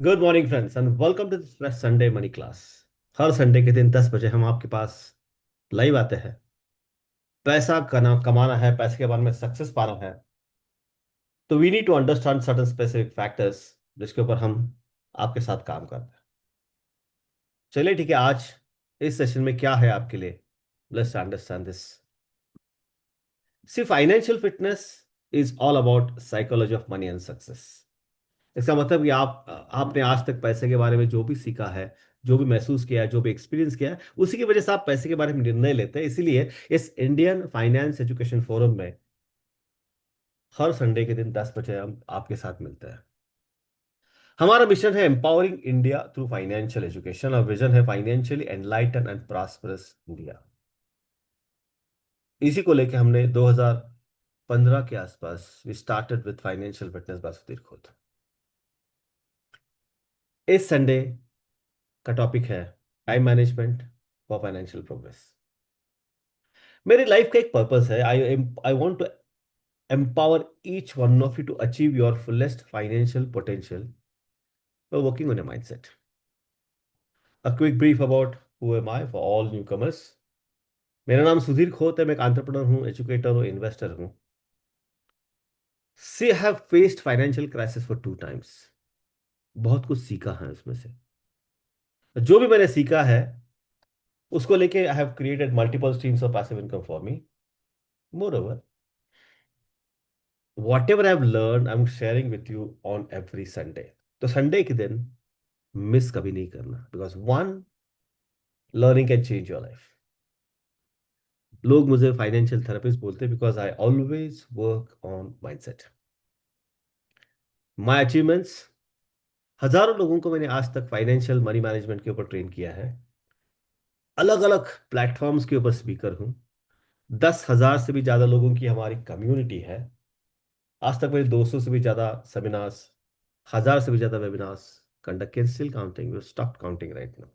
Good morning friends and welcome to this Sunday money class. हर Sunday के दिन 10 बजे हम आपके पास लाइव आते हैं। पैसा कमाना है, पैसे के बारे में सक्सेस पाना है, तो we need to understand certain specific factors जिसके ऊपर हम आपके साथ काम करते हैं। चलिए ठीक है, आज इस सेशन में क्या है आपके लिए, let's understand this. See, financial fitness is all about psychology of money and success. इसका मतलब कि आपने आज तक पैसे के बारे में जो भी सीखा है, जो भी महसूस किया है, जो भी एक्सपीरियंस किया है, उसी की वजह से आप पैसे के बारे में निर्णय लेते हैं। इसीलिए इस इंडियन फाइनेंस एजुकेशन फोरम में हर संडे के दिन 10 बजे हम आपके साथ मिलते हैं। हमारा मिशन है empowering India through financial education और विजन है financially enlighten and prosperous India. इसी को लेकर हमने 2015 के आसपास we started with financial fitness by Sudhir Khot. इस संडे का टॉपिक है time management for financial progress. मेरी लाइफ का एक पर्पस है, I want to empower each one of you to achieve your fullest financial potential by working on a mindset. A quick brief about who am I for all newcomers. मेरा नाम सुधीर खोत है, मैं एक entrepreneur हूँ, educator हूँ, investor हूँ। She have faced financial crisis for 2 times। बहुत कुछ सीखा है उसमें से। जो भी मैंने सीखा है उसको लेके I have created multiple streams of passive income for me. More over, what ever I have learn I am sharing with you on every Sunday. तो संडे के दिन मिस कभी नहीं करना, because one learning can change your life. लोग मुझे financial therapist बोलते हैं because I always work on mindset. My achievements, हजारों लोगों को मैंने आज तक फाइनेंशियल मनी मैनेजमेंट के ऊपर ट्रेन किया है। अलग अलग प्लेटफॉर्म्स के ऊपर स्पीकर हूं। 10,000 से भी ज्यादा लोगों की हमारी कम्युनिटी है। आज तक मेरे 200 से भी ज्यादा सेमिनार्स, 1,000 से भी ज्यादा वेबिनार्स कंडक्ट किए। Still counting, we stop counting right now.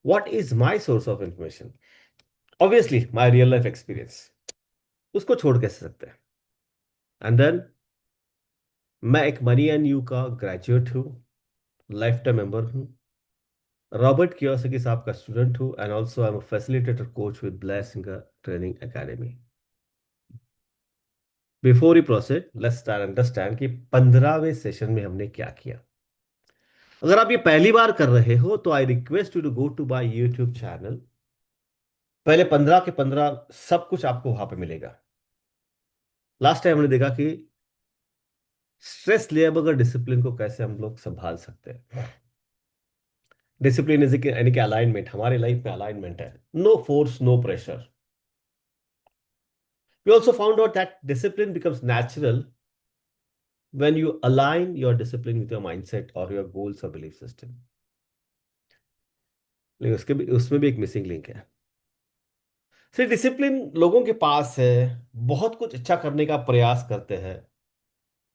What is my source of information? Obviously my real life experience, उसको छोड़ कैसे सकते हैं। एंड देन मैं एक मनी एंड यू का ग्रेजुएट हूँ, लाइफ टाइम मेंबर हूँ, रॉबर्ट कियोसाकी साहब का स्टूडेंट हूँ, and also I am facilitator coach with Blair Singer training academy. Before we proceed, let's start understand कि 15वें सेशन में हमने क्या किया। अगर आप ये पहली बार कर रहे हो तो I request you to go to my YouTube channel. पहले 15 के 15 सब कुछ आपको वहां पे मिलेगा। लास्ट टाइम हमने देखा कि स्ट्रेस ले बगैर डिसिप्लिन को कैसे हम लोग संभाल सकते हैं। डिसिप्लिन इज यानी कि अलाइनमेंट, हमारे लाइफ में अलाइनमेंट है। No force, no pressure. We also found out that discipline becomes natural when you align your discipline with your mindset or your goals or belief system. लेकिन उसमें भी एक missing link है। सिर्फ discipline लोगों के पास है, बहुत कुछ अच्छा करने का प्रयास करते हैं,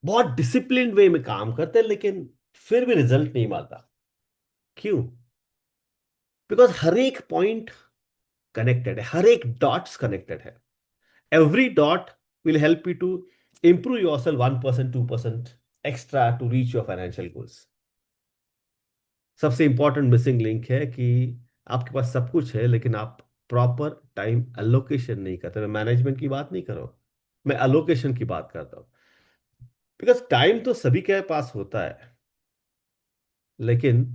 बहुत डिसिप्लिन वे में काम करते हैं, लेकिन फिर भी रिजल्ट नहीं मिलता। क्यों? बिकॉज हर एक पॉइंट कनेक्टेड है, हर एक डॉट्स कनेक्टेड है। Every dot will help you to improve yourself 1%, 2% extra to reach your financial goals. सबसे इंपॉर्टेंट मिसिंग लिंक है कि आपके पास सब कुछ है लेकिन आप प्रॉपर टाइम एलोकेशन नहीं करते। मैं मैनेजमेंट की बात नहीं कर रहा हूं, मैं एलोकेशन की बात करता हूं। बिकॉज टाइम तो सभी के पास होता है, लेकिन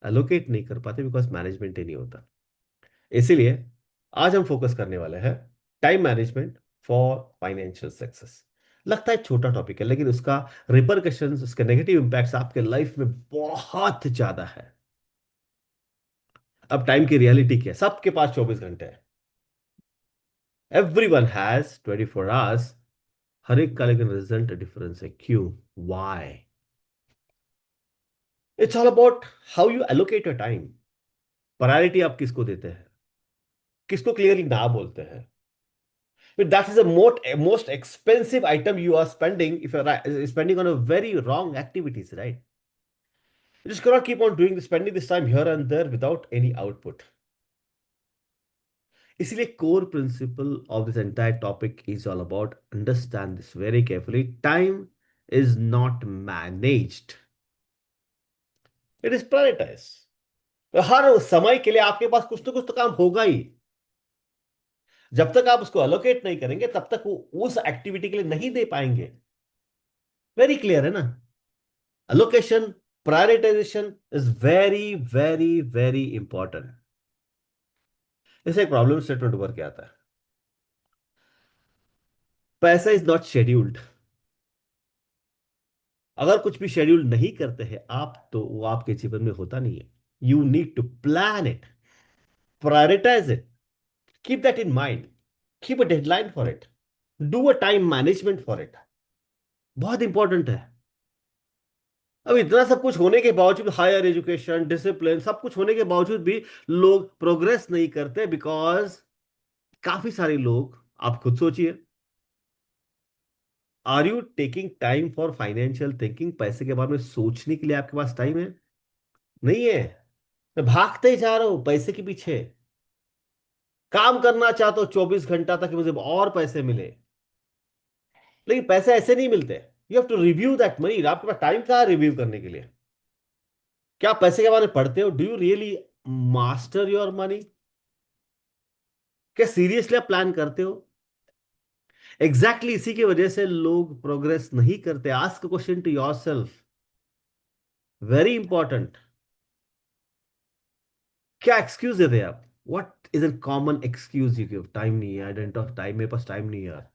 एलोकेट नहीं कर पाते बिकॉज मैनेजमेंट ही नहीं होता। इसीलिए आज हम फोकस करने वाले हैं time management for financial success. लगता है छोटा टॉपिक है, लेकिन उसका रिपरकशंस, उसके नेगेटिव इंपैक्ट्स आपके लाइफ में बहुत ज्यादा है। अब टाइम की रियलिटी क्या है? सबके पास 24 घंटे है। Every one has 24 hours. हर एक का लेकिन रिजल्ट डिफरेंस है। क्यों? Why? It's all about how you allocate your time. Priority आप किसको देते हैं, किसको क्लियरली ना बोलते हैं। That is the most expensive item you are spending if you're spending on a very wrong activities, right? You just cannot keep on doing this, spending this time here and there without any output. इसीलिए core principle of this entire topic is all about understand this very carefully. Time is not managed. It is prioritize. हर समय के लिए आपके पास कुछ ना कुछ तो काम होगा ही। जब तक आप उसको अलोकेट नहीं करेंगे तब तक वो उस एक्टिविटी के लिए नहीं दे पाएंगे। वेरी क्लियर है ना? Allocation, prioritisation is very very very important. इसे एक प्रॉब्लम स्टेटमेंट उभर के आता है। पैसा इज नॉट शेड्यूल्ड। अगर कुछ भी शेड्यूल नहीं करते हैं आप तो वो आपके जीवन में होता नहीं है। You need to plan it, prioritise it, keep that in mind, keep a deadline for it, do a time management for it. बहुत इंपॉर्टेंट है। अब इतना सब कुछ होने के बावजूद, हायर एजुकेशन, डिसिप्लिन, सब कुछ होने के बावजूद भी लोग प्रोग्रेस नहीं करते, बिकॉज काफी सारे लोग, आप खुद सोचिए, are you taking time for financial thinking? पैसे के बारे में सोचने के लिए आपके पास टाइम है? नहीं है। मैं भागते ही जा रहा हूं पैसे के पीछे। काम करना चाहता हूं 24 घंटा तक कि मुझे और पैसे मिले, लेकिन पैसे ऐसे नहीं मिलते। You have to review that money. आपके पास टाइम कहाँ रिव्यू करने के लिए? क्या आप पैसे के बारे में पढ़ते हो? Do you really master your money? क्या सीरियसली आप प्लान करते हो? एग्जैक्टली इसी की वजह से लोग प्रोग्रेस नहीं करते। Ask question to yourself, very important. क्या एक्सक्यूज देते हैं आप? What is an common excuse you give? Time नहीं है, आई डेंट ऑफ टाइम, मेरे पास टाइम नहीं है यार।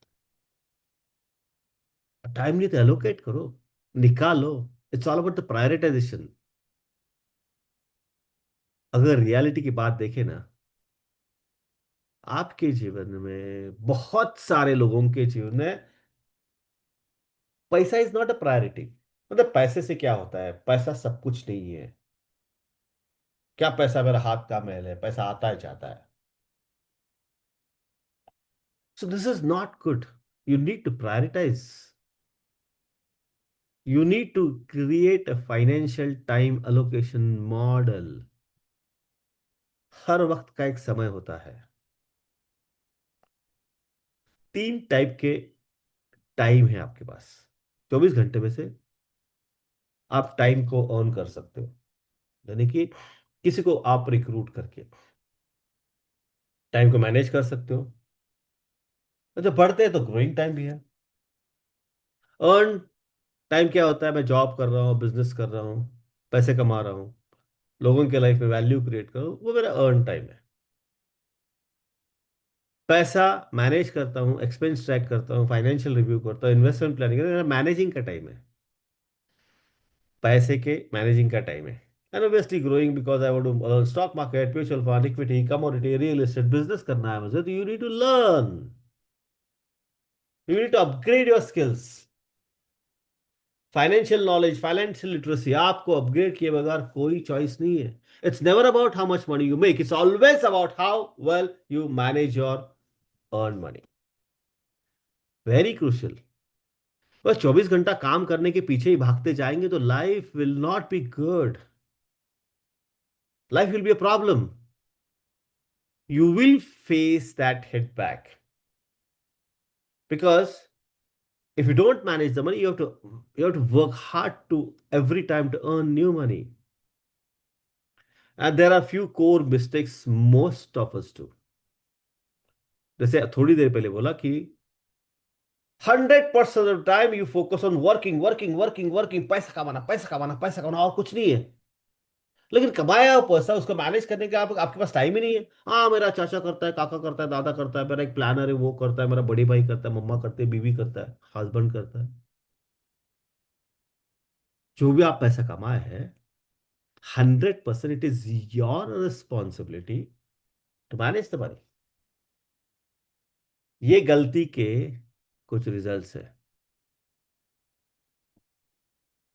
टाइम नहीं तो एलोकेट करो, निकालो। It's all about the prioritisation. अगर रियलिटी की बात देखें ना, आपके जीवन में, बहुत सारे लोगों के जीवन में, पैसा इज नॉट अ प्रायोरिटी। मतलब पैसे से क्या होता है? पैसा सब कुछ नहीं है। क्या पैसा मेरा हाथ का मैल है? पैसा आता है जाता है। So this is not good. You need to prioritize. You need to create a financial time allocation model. हर वक्त का एक समय होता है। 3 टाइप के टाइम है आपके पास। 24 घंटे में से आप टाइम को अर्न कर सकते हो, यानी कि किसी को आप रिक्रूट करके टाइम को मैनेज कर सकते हो। जब पढ़ते हैं तो ग्रोइंग टाइम भी है। अर्न टाइम क्या होता है? मैं जॉब कर रहा हूँ, बिजनेस कर रहा हूँ, पैसे कमा रहा हूँ, लोगों के लाइफ में वैल्यू क्रिएट करो, वो मेरा अर्न टाइम है। पैसा मैनेज करता हूँ, एक्सपेंस ट्रैक करता हूँ, फाइनेंशियल रिव्यू करता हूँ, इन्वेस्टमेंट प्लानिंग, मेरा मैनेजिंग का टाइम है। पैसे के मैनेजिंग का टाइम है। And obviously growing, because I want to stock market, mutual fund, equity, commodity, real estate, business करना है मुझे, तो you need to learn, you need to upgrade your skills. Financial knowledge, financial literacy आपको upgrade किए बगैर कोई choice नहीं है। It's never about how much money you make, it's always about how well you manage your earn money. Very crucial. बस 24 घंटा काम करने के पीछे ही भागते जाएंगे तो life will not be good. Life will be a problem. You will face that hit back, because if you don't manage the money, you have to work hard to every time to earn new money. And there are few core mistakes most of us do. जैसे थोड़ी देर पहले बोला कि 100% of time you focus on working working working working, पैसा कमाना पैसा कमाना पैसा कमाना, और कुछ नहीं है। लेकिन कमाया हुआ पैसा उसको मैनेज करने का आपके पास टाइम ही नहीं है। हाँ, मेरा चाचा करता है, काका करता है, दादा करता है, मेरा एक प्लानर है वो करता है, मेरा बड़ी भाई करता है, मम्मा करते है, बीवी करता है, हस्बैंड करता है। जो भी आप पैसा कमाए हैं, 100% it is your responsibility to manage the money. ये गलती के कुछ रिजल्ट्स है।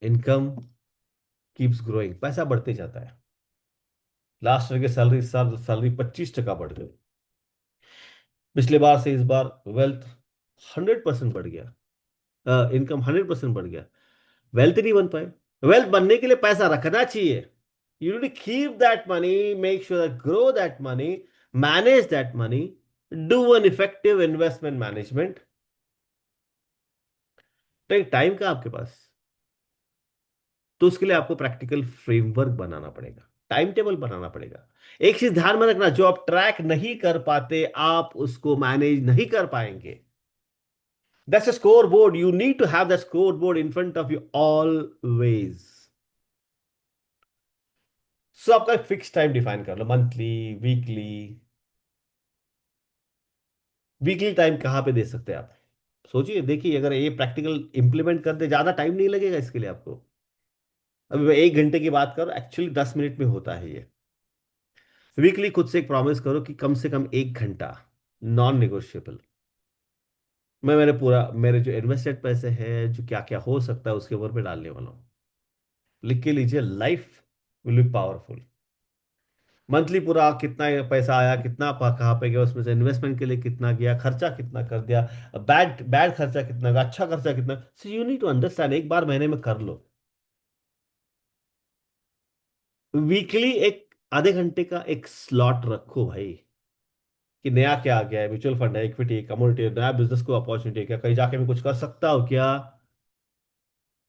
इनकम कीप्स ग्रोइंग, पैसा बढ़ते जाता है। लास्ट ईयर के सैलरी 25% बढ़ गई। पिछले बार से इस बार वेल्थ 100% बढ़ गया, इनकम 100% बढ़ गया। वेल्थ नहीं बन पाए। वेल्थ बनने के लिए पैसा रखना चाहिए। You need to keep that money, make sure that grow that money, manage that money, do an effective investment management. तो एक टाइम का आपके पास, तो उसके लिए आपको प्रैक्टिकल फ्रेमवर्क बनाना पड़ेगा, टाइम टेबल बनाना पड़ेगा। एक चीज ध्यान में रखना, जो आप ट्रैक नहीं कर पाते आप उसको मैनेज नहीं कर पाएंगे। That's a scoreboard, you need to have that scoreboard in front of you always. So आपका एक फिक्स टाइम डिफाइन कर लो, मंथली, वीकली। वीकली टाइम कहाँ पे दे सकते हैं आप? सोचिए, देखिए, अगर ये प्रैक्टिकल इंप्लीमेंट कर दे, ज्यादा टाइम नहीं लगेगा इसके लिए आपको। अभी मैं 1 घंटे की बात करूं, एक्चुअली 10 मिनट में होता है ये। वीकली खुद से एक प्रॉमिस करो कि कम से कम 1 घंटा, नॉन नेगोशिएबल, मैं मेरे पूरा, मेरे जो इन्वेस्टेड पैसे हैं, जो क्या क्या हो सकता है उसके ऊपर पे डालने वाला हूँ। लिख के लीजिए, life will be powerful. Monthly पूरा कितना पैसा आया, कितना कहाँ पे गया, उसमें से इन्वेस्टमेंट के लिए कितना गया, खर्चा कितना कर दिया, बैड बैड खर्चा कितना गया, अच्छा खर्चा कितना। So you need to understand, एक बार महीने में कर लो। वीकली एक आधे घंटे का एक स्लॉट रखो भाई, कि नया क्या आ गया है, म्यूचुअल फंड है, इक्विटी, कमोडिटी, नया बिजनेस को अपॉर्चुनिटी है क्या, कहीं जाके मैं कुछ कर सकता हूँ क्या।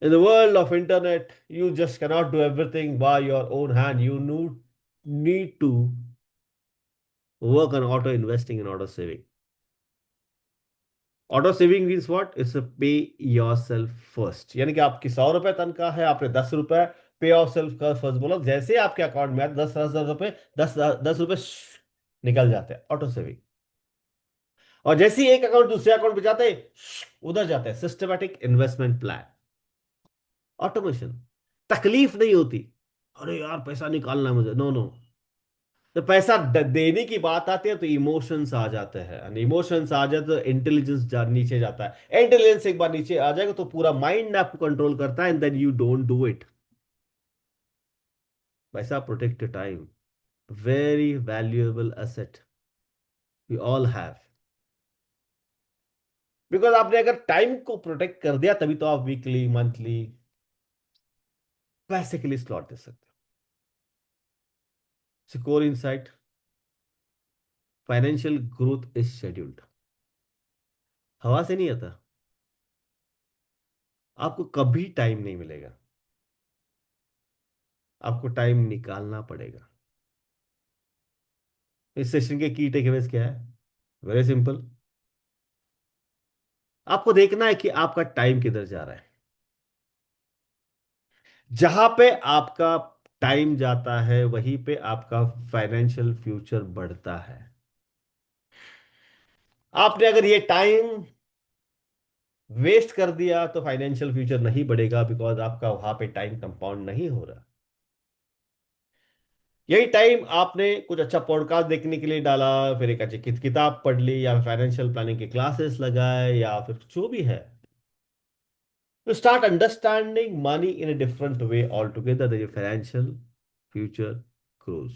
In the world of internet, you just cannot do everything by your own hand. You need to work on auto investing and auto saving. Auto saving means what, it's पे योर सेल्फ फर्स्ट, यानी कि आपकी 100 रुपए तनख्वाह है, आपने 10 रुपए पे ऑफ सेल्फ का फर्स्ट बोला, जैसे ही आपके अकाउंट में आते 10,000 रुपए, 10 10 रुपए निकल जाते हैं, ऑटो सेविंग। और जैसे ही एक अकाउंट दूसरे अकाउंट पे जाते हैं, उधर जाते हैं, सिस्टमैटिक इन्वेस्टमेंट प्लान, ऑटोमेशन। तकलीफ नहीं होती, अरे यार पैसा निकालना है मुझे, नो नो। तो पैसा देने की बात आती है तो इमोशंस आ जाते हैं, इमोशंस आ जाए तो इंटेलिजेंस नीचे जाता है, इंटेलिजेंस एक बार नीचे आ जाएगा तो पूरा माइंड आपको कंट्रोल करता है, and then you don't do it. पैसा protect time, very valuable asset we all have. Because आपने अगर टाइम को प्रोटेक्ट कर दिया, तभी तो आप वीकली, मंथली पैसे के लिए स्लॉट दे सकते हो। Core insight, financial growth is scheduled, हवा से नहीं आता। आपको कभी टाइम नहीं मिलेगा, आपको टाइम निकालना पड़ेगा। इस सेशन के की टेकअवेज क्या है? वेरी सिंपल, आपको देखना है कि आपका टाइम किधर जा रहा है। जहां पे आपका टाइम जाता है वहीं पे आपका फाइनेंशियल फ्यूचर बढ़ता है। आपने अगर ये टाइम वेस्ट कर दिया तो फाइनेंशियल फ्यूचर नहीं बढ़ेगा, बिकॉज आपका वहां पे टाइम कंपाउंड नहीं हो रहा। यही टाइम आपने कुछ अच्छा पॉडकास्ट देखने के लिए डाला, फिर एक अच्छी किताब पढ़ ली, या फाइनेंशियल प्लानिंग के क्लासेस लगाए, या फिर जो भी है, to start understanding money in a different way altogether, the financial future grows।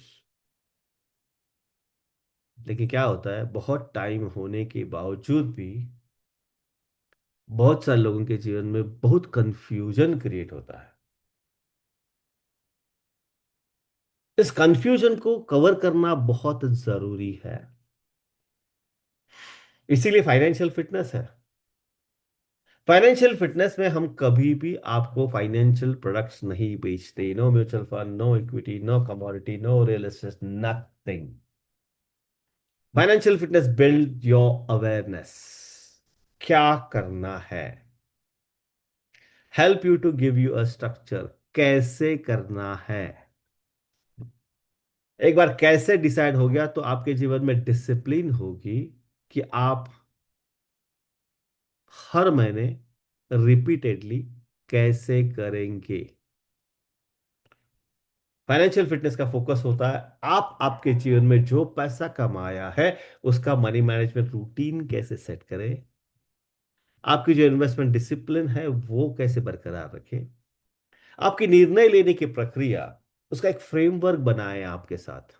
लेकिन क्या होता है, बहुत टाइम होने के बावजूद भी बहुत सारे लोगों के जीवन में बहुत कंफ्यूजन क्रिएट होता है। इस कंफ्यूजन को कवर करना बहुत जरूरी है, इसीलिए फाइनेंशियल फिटनेस है। फाइनेंशियल फिटनेस में हम कभी भी आपको फाइनेंशियल प्रोडक्ट्स नहीं बेचते, no mutual fund, no equity, no commodity, no real estate, nothing. Financial fitness build your awareness, क्या करना है, help you to give you a structure, कैसे करना है। एक बार कैसे डिसाइड हो गया तो आपके जीवन में डिसिप्लिन होगी, कि आप हर महीने रिपीटेडली कैसे करेंगे। फाइनेंशियल फिटनेस का फोकस होता है आप आपके जीवन में जो पैसा कमाया है उसका मनी मैनेजमेंट रूटीन कैसे सेट करें, आपकी जो इन्वेस्टमेंट डिसिप्लिन है वो कैसे बरकरार रखें, आपकी निर्णय लेने की प्रक्रिया, उसका एक फ्रेमवर्क बनाए आपके साथ।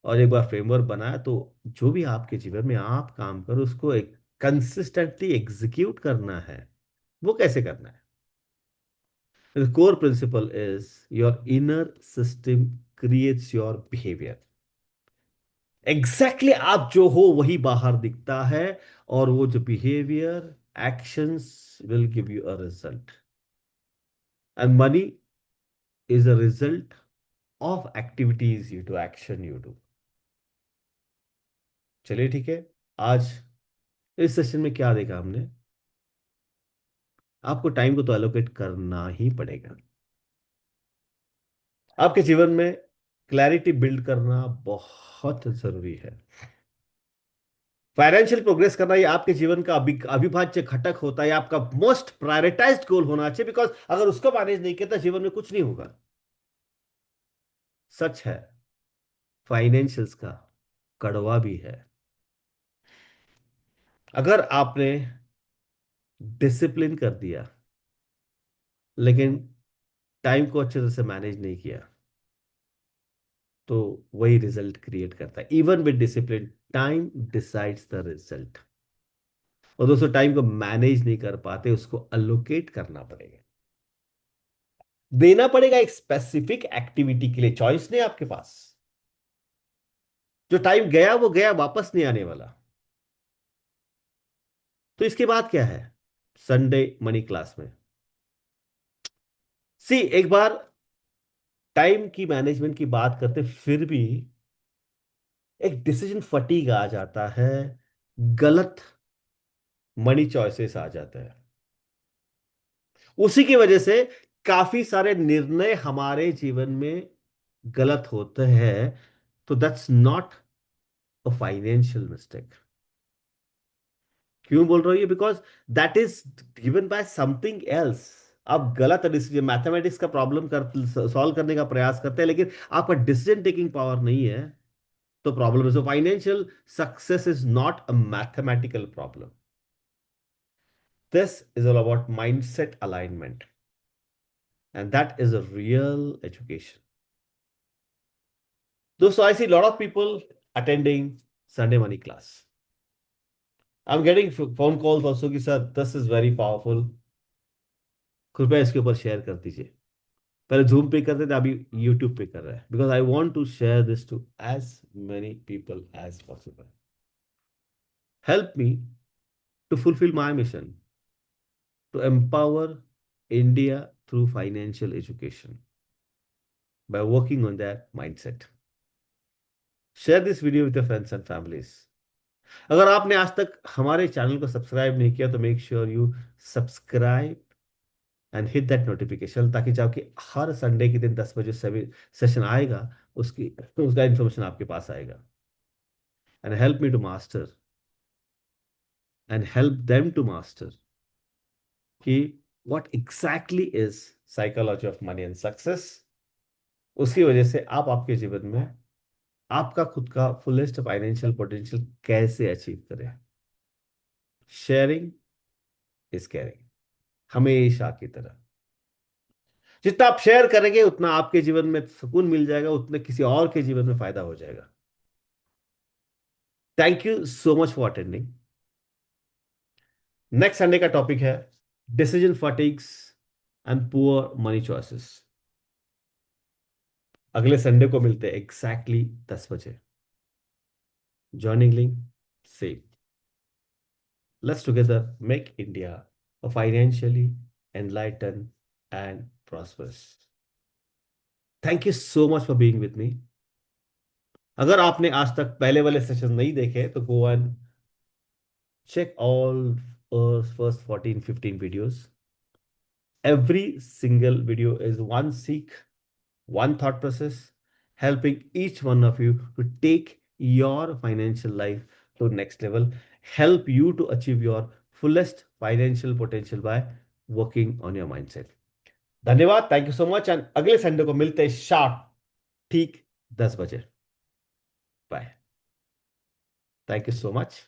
और एक बार फ्रेमवर्क बनाया तो जो भी आपके जीवन में आप काम करो उसको एक कंसिस्टेंटली एग्जीक्यूट करना है। वो कैसे करना है? The core principle is your inner system creates your behavior। Exactly exactly, आप जो हो वही बाहर दिखता है, और वो जो behaviour, actions will give you a result. And money is a result of activities you do, action you do. चलिए ठीक है, आज इस सेशन में क्या देखा हमने? आपको टाइम को तो एलोकेट करना ही पड़ेगा। आपके जीवन में क्लैरिटी बिल्ड करना बहुत जरूरी है। फाइनेंशियल प्रोग्रेस करना ये आपके जीवन का अविभाज्य घटक होता है, आपका मोस्ट प्रायोरिटाइज्ड गोल होना चाहिए, बिकॉज अगर उसको मैनेज नहीं किया तो जीवन में कुछ नहीं होगा। सच है, फाइनेंशियल्स का कड़वा भी है। अगर आपने डिसिप्लिन कर दिया लेकिन टाइम को अच्छे तरह से मैनेज नहीं किया, तो वही रिजल्ट क्रिएट करता है। Even with discipline, time decides the result. और दोस्तों, टाइम को मैनेज नहीं कर पाते, उसको अलोकेट करना पड़ेगा, देना पड़ेगा एक स्पेसिफिक एक्टिविटी के लिए। चॉइस नहीं आपके पास। जो टाइम गया वो गया, वापस नहीं आने वाला। तो इसके बाद क्या है? संडे मनी क्लास में सी एक बार टाइम की मैनेजमेंट की बात करते, फिर भी एक डिसीजन फटीग आ जाता है, गलत मनी चॉइसेस आ जाते हैं। उसी की वजह से काफी सारे निर्णय हमारे जीवन में गलत होते हैं। तो that's not a financial mistake. क्यों बोल रही है? Because that is given by something else. आप गलत डिसीजन, मैथमेटिक्स का प्रॉब्लम कर सॉल्व करने का प्रयास करते हैं, लेकिन आपका डिसीजन टेकिंग पावर नहीं है, तो प्रॉब्लम है। So financial success is not a mathematical problem. This is all about mindset alignment, and that is a real education. दोस्तों, I see lot of people attending Sunday money class. I am getting phone calls also कि sir this is very powerful, कृपया इसके ऊपर share कर दीजिए। पहले zoom पे करते थे, अभी यूट्यूब पे कर रहे हैं, because I want to share this to as many people as possible. Help me to fulfil my mission, to empower India through financial education by working on their mindset. Share this video with your friends and families. अगर आपने आज तक हमारे channel को subscribe नहीं किया तो make sure you subscribe and hit that notification, ताकि जब कि हर संडे के दिन 10 बजे सभी सेशन आएगा, उसकी उसका इंफॉर्मेशन आपके पास आएगा। And help me to master and help them to master कि what exactly is psychology of money and success. उसकी वजह से आप आपके जीवन में आपका खुद का फुलेस्ट फाइनेंशियल पोटेंशियल कैसे अचीव करें। शेयरिंग इज केयरिंग, हमेशा की तरह। जितना आप शेयर करेंगे उतना आपके जीवन में सुकून मिल जाएगा, उतने किसी और के जीवन में फायदा हो जाएगा। Thank you so much for attending. Next Sunday का टॉपिक है decision fatigues and poor money choices. अगले संडे को मिलते हैं एग्जैक्टली 10 बजे। Joining link save. Let's together make India a financially enlightened and prosperous. Thank you so much for being with me. अगर आपने आज तक पहले वाले सेशन नहीं देखे तो go and check all first 14-15 videos. Every single video is one seek, one thought process, helping each one of you to take your financial life to next level, help you to achieve your fullest financial potential by working on your mindset. धन्यवाद, thank you so much, and अगले Sunday को मिलते हैं sharp ठीक 10 बजे। Bye. Thank you so much.